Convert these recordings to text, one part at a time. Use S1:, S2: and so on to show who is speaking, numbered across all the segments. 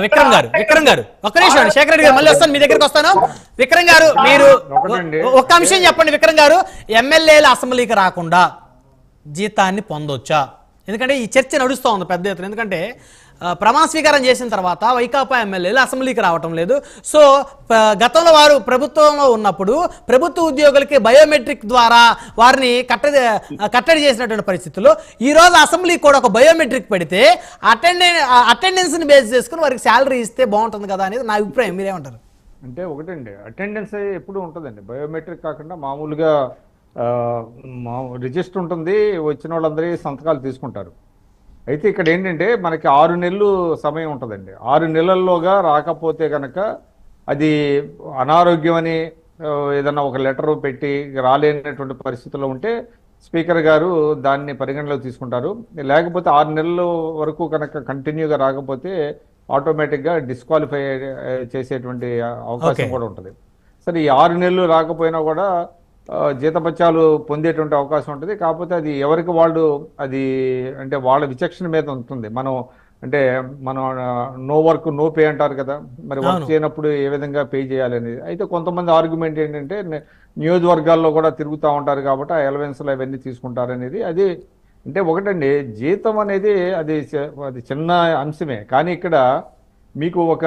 S1: విక్రమ్ గారు ఒక్క నిమిషం శేఖర్ రెడ్డి గారు మళ్ళీ వస్తాను మీ దగ్గరికి వస్తాను. విక్రమ్ గారు మీరు ఒక్క అంశం చెప్పండి. విక్రమ్ గారు ఎమ్మెల్యేలు అసెంబ్లీకి రాకుండా జీతాన్ని పొందొచ్చా? ఎందుకంటే ఈ చర్చ నడుస్తూ ఉంది పెద్ద ఎత్తున. ఎందుకంటే ప్రమాణ స్వీకారం చేసిన తర్వాత వైకాపా ఎమ్మెల్యేలు అసెంబ్లీకి రావటం లేదు. సో గతంలో వారు ప్రభుత్వంలో ఉన్నప్పుడు ప్రభుత్వ ఉద్యోగులకి బయోమెట్రిక్ ద్వారా వారిని కట్టడి చేసినటువంటి పరిస్థితుల్లో ఈ రోజు అసెంబ్లీకి కూడా ఒక బయోమెట్రిక్ పెడితే అటెండెన్స్ని బేస్ చేసుకుని వారికి శాలరీ ఇస్తే బాగుంటుంది కదా అనేది నా అభిప్రాయం. మీరేమంటారు?
S2: అంటే ఒకటండి, అటెండెన్స్ ఎప్పుడు ఉంటుందండి. బయోమెట్రిక్ కాకుండా మామూలుగా రిజిస్టర్ ఉంటుంది, వచ్చిన వాళ్ళందరి సంతకాలు తీసుకుంటారు. అయితే ఇక్కడ ఏంటంటే మనకి 6 నెలలు సమయం ఉంటుందండి. 6 నెలల్లోగా రాకపోతే కనుక అది అనారోగ్యం అని ఏదన్నా ఒక లెటర్ పెట్టి రాలేనటువంటి పరిస్థితుల్లో ఉంటే స్పీకర్ గారు దాన్ని పరిగణలోకి తీసుకుంటారు. లేకపోతే 6 నెలల వరకు కనుక కంటిన్యూగా రాకపోతే ఆటోమేటిక్గా డిస్క్వాలిఫై చేసేటువంటి అవకాశం కూడా ఉంటుంది. సరే, ఈ 6 నెలలు రాకపోయినా కూడా జీతభత్యాలు పొందేటువంటి అవకాశం ఉంటుంది. కాకపోతే అది ఎవరికి వాళ్ళు అది అంటే వాళ్ళ విచక్షణ మీద ఉంటుంది. మనం నో వర్క్ నో పే అంటారు కదా, మరి వర్క్ చేయనప్పుడు ఏ విధంగా పే చేయాలనేది. అయితే కొంతమంది ఆర్గ్యుమెంట్ ఏంటంటే నియోజకవర్గాల్లో కూడా తిరుగుతూ ఉంటారు కాబట్టి ఆ అలవెన్స్లు అవన్నీ తీసుకుంటారు అనేది. అది అంటే ఒకటండి, జీతం అనేది అది చిన్న అంశమే, కానీ ఇక్కడ మీకు ఒక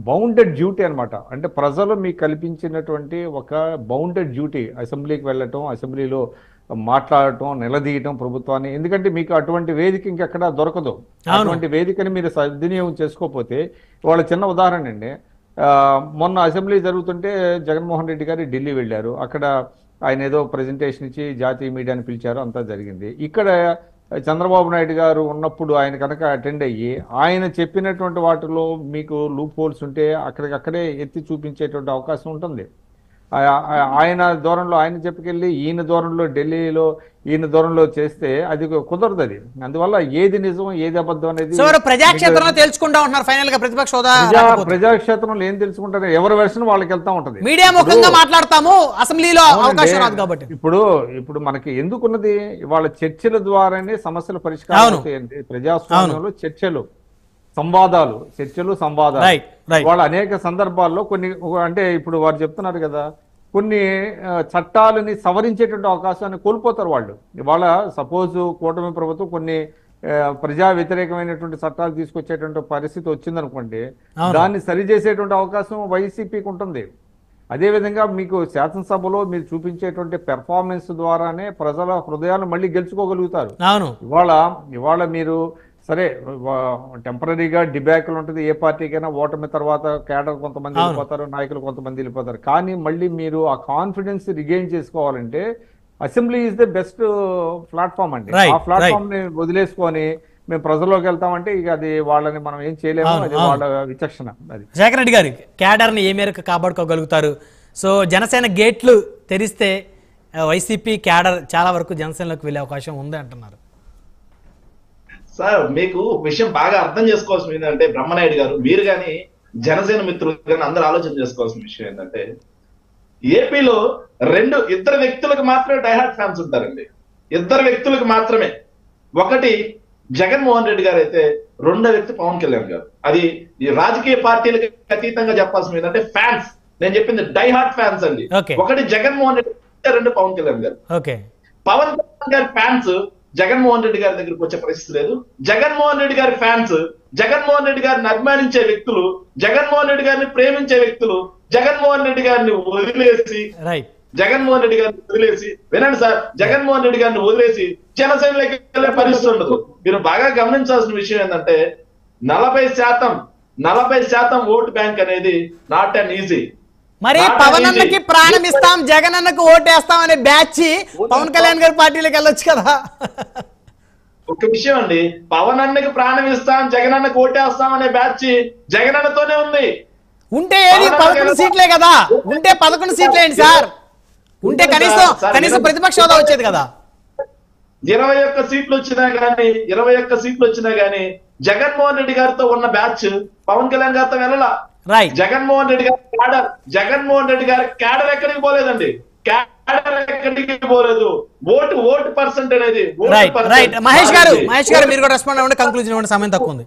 S2: బౌండెడ్ డ్యూటీ అనమాట. అంటే ప్రజలు మీకు కల్పించినటువంటి ఒక బౌండెడ్ డ్యూటీ అసెంబ్లీకి వెళ్ళటం, అసెంబ్లీలో మాట్లాడటం, నిలదీయటం ప్రభుత్వాన్ని. ఎందుకంటే మీకు అటువంటి వేదిక ఇంకెక్కడ దొరకదు. అటువంటి వేదికని మీరు సద్వినియోగం చేసుకోకపోతే, వాళ్ళ చిన్న ఉదాహరణ అండి, మొన్న అసెంబ్లీ జరుగుతుంటే జగన్మోహన్ రెడ్డి గారు ఢిల్లీ వెళ్ళారు. అక్కడ ఆయన ఏదో ప్రజెంటేషన్ ఇచ్చి జాతీయ మీడియాని పిలిచారు, అంతా జరిగింది. ఇక్కడ చంద్రబాబు నాయుడు గారు ఉన్నప్పుడు ఆయన కనుక అటెండ్ అయ్యి ఆయన చెప్పినటువంటి వాటిలో మీకు లూప్ హోల్స్ ఉంటే అక్కడికక్కడే ఎత్తి చూపించేటువంటి అవకాశం ఉంటుంది. ఆయన దూరంలో ఆయన చెప్పుకెళ్ళి ఈయన దూరంలో ఢిల్లీలో ఈయన దూరంలో చేస్తే అది కుదరదు. అది అందువల్ల ఏది నిజం ఏది అబద్ధం అనేది
S1: ప్రజాక్షేత్రంలో తెలుసుకుంటా ఉంటున్నారు. ఫైనల్ గా ప్రతిపక్ష హోదా
S2: ప్రజాక్షేత్రంలో ఏం తెలుసుకుంటారు, ఎవరి వెర్షన్ వాళ్ళకి వెళ్తా ఉంటది.
S1: మీడియా ముఖంగా మాట్లాడతాము, అసెంబ్లీలో అవకాశం రాదు కాబట్టి.
S2: ఇప్పుడు మనకి ఎందుకున్నది, ఇవాళ చర్చల ద్వారానే సమస్యల పరిష్కారం అవుతాయండి. ప్రజాస్వామ్యంలో చర్చలు సంవాదాలు వాళ్ళ అనేక సందర్భాల్లో కొన్ని అంటే ఇప్పుడు వారు చెప్తున్నారు కదా, కొన్ని చట్టాలని సవరించేటువంటి అవకాశాన్ని కోల్పోతారు వాళ్ళు. ఇవాళ సపోజ్ కూటమి ప్రభుత్వం కొన్ని ప్రజా వ్యతిరేకమైనటువంటి చట్టాలు తీసుకొచ్చేటువంటి పరిస్థితి వచ్చిందనుకోండి, దాన్ని సరిచేసేటువంటి అవకాశం వైసీపీకి ఉంటుంది. అదేవిధంగా మీకు శాసనసభలో మీరు చూపించేటువంటి పెర్ఫార్మెన్స్ ద్వారానే ప్రజల హృదయాలు మళ్ళీ గెలుచుకోగలుగుతారు. ఇవాళ మీరు సరే టెంపరీగా డిబ్యాకులు ఉంటుంది, ఏ పార్టీకైనా ఓటమి తర్వాత కేడర్ కొంతమంది వెళ్ళిపోతారు, నాయకులు కొంతమంది వెళ్ళిపోతారు. కానీ మళ్ళీ మీరు ఆ కాన్ఫిడెన్స్ రిగెయిన్ చేసుకోవాలంటే assembly is the best platform అండి. ఆ ప్లాట్ఫామ్ ని వదిలేసుకొని మేము ప్రజల్లోకి వెళ్తామంటే ఇక అది వాళ్ళని మనం ఏం చేయలేము, అది వాళ్ళ విచక్షణ. అది
S1: శేఖర్ రెడ్డి గారు క్యాడర్ ని ఏ మేరకు కాపాడుకోగలుగుతారు? సో జనసేన గేట్లు తెరిస్తే వైసీపీ క్యాడర్ చాలా వరకు జనసేనలోకి వెళ్ళే అవకాశం ఉంది అంటున్నారు.
S3: సార్, మీకు విషయం బాగా అర్థం చేసుకోవాల్సిన ఏంటంటే బ్రహ్మనాయుడు గారు, మీరు కానీ జనసేన మిత్రులు కానీ అందరూ ఆలోచన చేసుకోవాల్సిన విషయం ఏంటంటే ఏపీలో ఇద్దరు వ్యక్తులకు మాత్రమే డైహార్ట్ ఫ్యాన్స్ ఉంటారండి. ఇద్దరు వ్యక్తులకు మాత్రమే. ఒకటి జగన్మోహన్ రెడ్డి గారు అయితే, రెండో వ్యక్తి పవన్ కళ్యాణ్ గారు. అది ఈ రాజకీయ పార్టీలకు అతీతంగా చెప్పాల్సిన ఏంటంటే ఫ్యాన్స్, నేను చెప్పింది డైహార్ట్ ఫ్యాన్స్ అండి. ఒకటి జగన్మోహన్ రెడ్డి, రెండు పవన్ కళ్యాణ్ గారు. పవన్ కళ్యాణ్ గారి ఫ్యాన్స్ జగన్మోహన్ రెడ్డి గారి దగ్గరికి వచ్చే పరిస్థితి లేదు. జగన్మోహన్ రెడ్డి గారి ఫ్యాన్స్ జగన్మోహన్ రెడ్డి గారిని అభిమానించే వ్యక్తులు, జగన్మోహన్ రెడ్డి గారిని ప్రేమించే వ్యక్తులు జగన్మోహన్ రెడ్డి గారిని వదిలేసి వినండి సార్, జగన్మోహన్ రెడ్డి గారిని వదిలేసి జనసేనలోకి వెళ్ళే పరిస్థితి ఉండదు. మీరు బాగా గమనించాల్సిన విషయం ఏంటంటే 40% ఓటు బ్యాంక్ అనేది నాట్ అన్ ఈజీ.
S1: మరి పవన్ అన్నకి ప్రాణం ఇస్తాం, జగన్ అన్నకు ఓటేస్తాం అనే బ్యాచ్ పవన్ కళ్యాణ్ గారి పార్టీలోకి వెళ్ళొచ్చు కదా.
S3: ఒక విషయం అండి, పవన్ అన్నకి ప్రాణం ఇస్తాం, జగన్ అన్నకు ఓటేస్తాం అనే బ్యాచ్ జగన్ అన్నతోనే ఉంది.
S1: ఉంటే ఏది 11 సీట్లే కదా, ఉంటే 11 సీట్లే ఏంటి సార్, ఉంటే కనీసం ప్రతిపక్ష హోదా వచ్చేది కదా.
S3: 21 సీట్లు వచ్చినా గానీ జగన్మోహన్ రెడ్డి గారితో ఉన్న బ్యాచ్ పవన్ కళ్యాణ్ గారితో వెళ్ళాల. జగన్మోహన్ రెడ్డి గారి క్యాడర్ ఎక్కడికి పోలేదండి, క్యాడర్ ఎక్కడికి పోలేదు. ఓటు పర్సెంట్ అనేది.
S1: మహేష్ గారు మీరు కూడా రెస్పాండ్ అవ్వండి, కంక్లూజన్ ఇవ్వండి, సమయం తక్కువ ఉంది.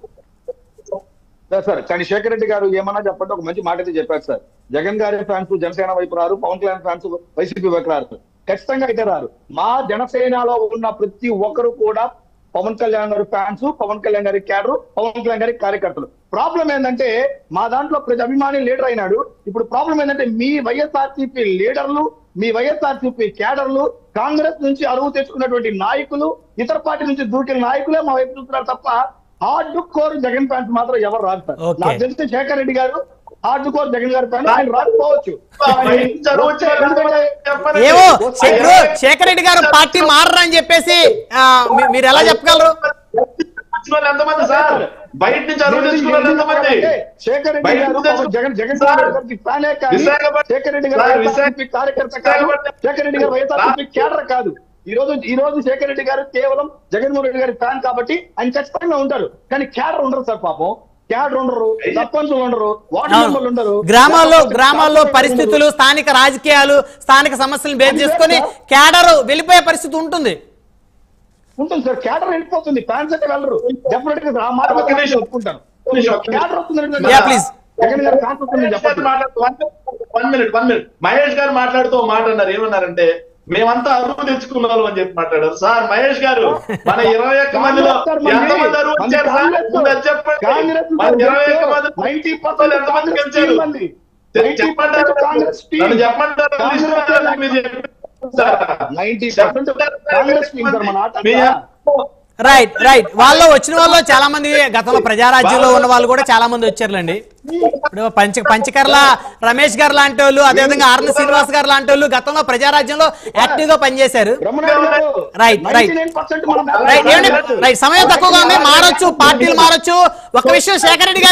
S4: సార్ కానీ శేఖర్ రెడ్డి గారు ఏమన్నా చెప్పండి, ఒక మంచి మాట అయితే చెప్పారు సార్. జగన్ గారి ఫ్యాన్స్ జనసేన వైపు రారు, పవన్ కళ్యాణ్ ఫ్యాన్స్ వైసీపీ వైపు రారు, ఖచ్చితంగా అయితే రారు. మా జనసేనలో ఉన్న ప్రతి ఒక్కరు కూడా పవన్ కళ్యాణ్ గారి ఫ్యాన్స్, పవన్ కళ్యాణ్ గారి క్యాడరు, పవన్ కళ్యాణ్ గారి కార్యకర్తలు. ప్రాబ్లం ఏంటంటే మా దాంట్లో ప్రతి అభిమాని లీడర్ అయినాడు. ఇప్పుడు ప్రాబ్లం ఏంటంటే మీ వైఎస్ఆర్సీపీ లీడర్లు, మీ వైఎస్ఆర్సీపీ క్యాడర్లు, కాంగ్రెస్ నుంచి అరువు తెచ్చుకున్నటువంటి నాయకులు, ఇతర పార్టీ నుంచి దూకిన నాయకులే మా వైపు చూస్తున్నారు తప్ప హార్డ్ కోర్ జగన్ ఫ్యాన్స్ మాత్రం ఎవరు రాదు సార్. నాకు తెలిసి శేఖర్ రెడ్డి గారు హార్డ్ కోర్ జగన్ గారి ఫ్యాన్, ఆయన రాకపోవచ్చు.
S1: ఏమో శేఖర్ రెడ్డి గారు పార్టీ మారరా అని చెప్పేసి మీరు ఎలా చెప్పగలరు?
S3: ఎంతమంది సార్ బయట నుంచి అరువు తెచ్చుకున్నారు ఎంతమంది?
S4: శేఖర్ రెడ్డి గారు జగన్ గారికి ఫ్యానే కాదు, శేఖర్ రెడ్డి గారు వైఎస్ఆర్సీపీ కార్యకర్త కాదు, శేఖర్ రెడ్డి గారు వైఎస్ఆర్సీపీ క్యాడర్ కాదు. ఈ రోజు శేఖర్ రెడ్డి గారు కేవలం జగన్మోహన్ రెడ్డి గారి ఫ్యాన్ కాబట్టి ఆయన ఖచ్చితంగా ఉంటారు. కానీ క్యాడర్ ఉండరు సార్, పాపం క్యాడర్ ఉండరు, సర్పంచులు ఉండరు, వార్డు మెంబర్లు ఉండరు.
S1: గ్రామాల్లో పరిస్థితులు, స్థానిక రాజకీయాలు, స్థానిక సమస్యలను బేస్ చేసుకొని క్యాడర్ వెళ్ళిపోయే పరిస్థితి ఉంటుంది
S4: సార్. క్యాడర్ వెళ్ళిపోతుంది, ఫ్యాన్స్ అయితే వెళ్ళరు. డెఫినెట్ గా ఆ మాట ఒప్పుకుంటాను. క్యాడర్ వస్తుంది, జగన్ గారు ఫ్యాన్స్ వస్తుంది చెప్పండి.
S3: 1 minute మహేష్ గారు మాట్లాడుతూ మాట అన్నారు, ఏమన్నారంటే మేమంతా అరువు తెచ్చుకున్నాం అని చెప్పి మాట్లాడారు. సార్ మహేష్ గారు మన 21 మందిలో ఎంతమంది అరువు వచ్చారు సార్? చెప్పండి, మన 21 మంది 90% ఎంతమంది గెలిచారు చెప్పంటారు? నన్ను చెప్పంటారు.
S1: రైట్ వాళ్ళు వచ్చిన వాళ్ళు చాలా మంది గతంలో ప్రజారాజ్యంలో ఉన్న వాళ్ళు కూడా చాలా మంది వచ్చారులేండి. ఇప్పుడు పంచకర్ల రమేష్ గారు లాంటి వాళ్ళు, అదేవిధంగా ఆర్న శ్రీనివాస్ గారు లాంటి వాళ్ళు గతంలో ప్రజారాజ్యంలో యాక్టివ్ గా పనిచేశారు. రైట్ సమయం తక్కువగా ఉంది, మారొచ్చు, పార్టీలు మారొచ్చు. ఒక విషయం శేఖర్ రెడ్డి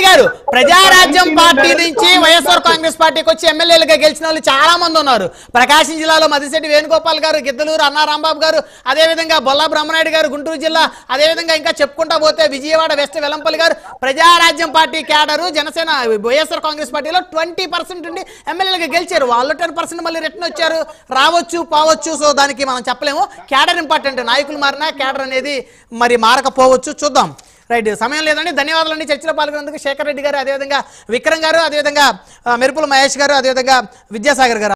S1: గారు ప్రజారాజ్యం పార్టీ నుంచి వైఎస్ఆర్ కాంగ్రెస్ పార్టీకి వచ్చి ఎమ్మెల్యేలుగా గెలిచిన వాళ్ళు చాలా మంది ఉన్నారు. ప్రకాశం జిల్లాలో మదిశెట్టి వేణుగోపాల్ గారు, గిద్దలూరు అన్నా రాంబాబు గారు, అదేవిధంగా బొల్లా బ్రహ్మనాయుడు గారు గుంటూరు జిల్లా, అదేవిధంగా ఇంకా చెప్పుకుంటా పోతే విజయవాడ వెస్ట్ వెలంపల్లి గారు. ప్రజారాజ్యం పార్టీ క్యాడరు జనసేన వైఎస్ఆర్ కాంగ్రెస్ పార్టీలో 20% ఉండి ఎమ్మెల్యేలుగా గెలిచారు. వాళ్ళు 10% మళ్ళీ రిటర్న్ వచ్చారు, రావచ్చు పోవచ్చు. సో దానికి మనం చెప్పలేము. క్యాడర్ ఇంపార్టెంట్, నాయకులు మారినా క్యాడర్ అనేది మరి మారకపోవచ్చు, చూద్దాం. రైట్, సమయం లేదండి. ధన్యవాదాలండి చర్చలో పాల్గొన్నందుకు శేఖర్ రెడ్డి గారు, అదేవిధంగా విక్రమ్ గారు, అదేవిధంగా మెరుపుల మహేష్ గారు, అదేవిధంగా విద్యాసాగర్ గారు.